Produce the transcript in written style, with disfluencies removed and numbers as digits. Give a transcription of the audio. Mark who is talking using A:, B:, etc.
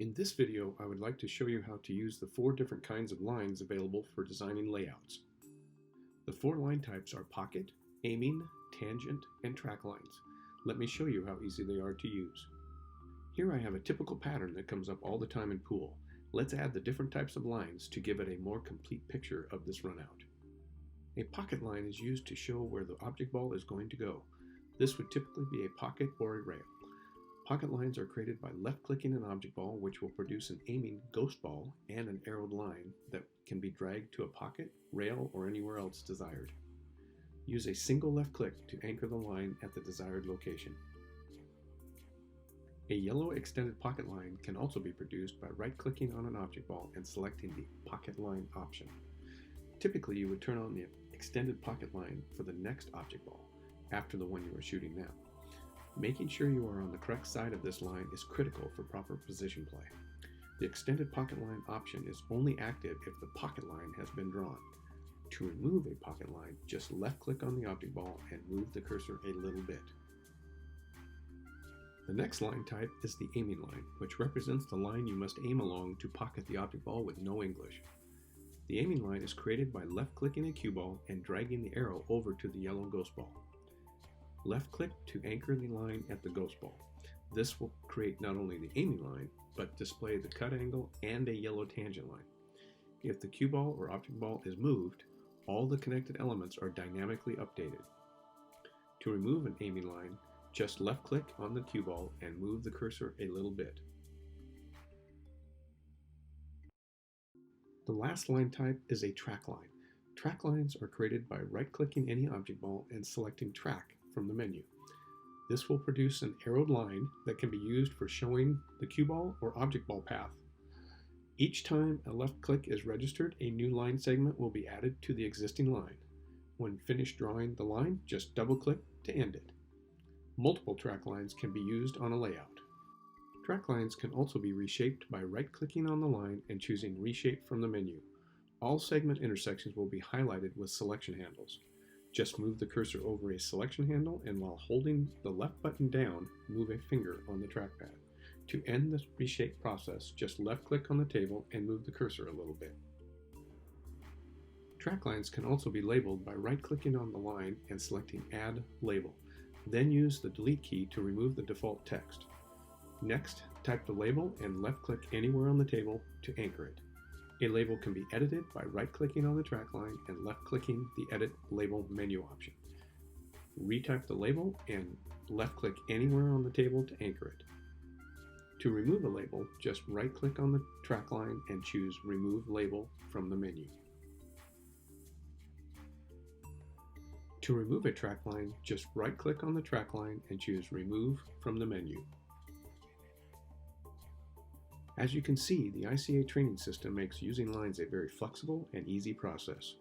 A: In this video, I would like to show you how to use the 4 different kinds of lines available for designing layouts. The 4 line types are pocket, aiming, tangent, and track lines. Let me show you how easy they are to use. Here I have a typical pattern that comes up all the time in pool. Let's add the different types of lines to give it a more complete picture of this runout. A pocket line is used to show where the object ball is going to go. This would typically be a pocket or a rail. Pocket lines are created by left-clicking an object ball, which will produce an aiming ghost ball and an arrowed line that can be dragged to a pocket, rail, or anywhere else desired. Use a single left click to anchor the line at the desired location. A yellow extended pocket line can also be produced by right-clicking on an object ball and selecting the pocket line option. Typically, you would turn on the extended pocket line for the next object ball, after the one you are shooting now. Making sure you are on the correct side of this line is critical for proper position play. The extended pocket line option is only active if the pocket line has been drawn. To remove a pocket line, just left-click on the object ball and move the cursor a little bit. The next line type is the aiming line, which represents the line you must aim along to pocket the object ball with no English. The aiming line is created by left-clicking a cue ball and dragging the arrow over to the yellow ghost ball. Left-click to anchor the line at the ghost ball. This will create not only the aiming line, but display the cut angle and a yellow tangent line. If the cue ball or object ball is moved, all the connected elements are dynamically updated. To remove an aiming line, just left-click on the cue ball and move the cursor a little bit. The last line type is a track line. Track lines are created by right-clicking any object ball and selecting Track from the menu. This will produce an arrowed line that can be used for showing the cue ball or object ball path. Each time a left click is registered, a new line segment will be added to the existing line. When finished drawing the line, just double-click to end it. Multiple track lines can be used on a layout. Track lines can also be reshaped by right-clicking on the line and choosing Reshape from the menu. All segment intersections will be highlighted with selection handles. Just move the cursor over a selection handle, and while holding the left button down, move a finger on the trackpad. To end the reshape process, just left-click on the table and move the cursor a little bit. Track lines can also be labeled by right-clicking on the line and selecting Add Label. Then use the Delete key to remove the default text. Next, type the label and left-click anywhere on the table to anchor it. A label can be edited by right-clicking on the track line and left-clicking the Edit Label menu option. Retype the label and left-click anywhere on the table to anchor it. To remove a label, just right-click on the track line and choose Remove Label from the menu. To remove a track line, just right-click on the track line and choose Remove from the menu. As you can see, the ICA Training System makes using lines a very flexible and easy process.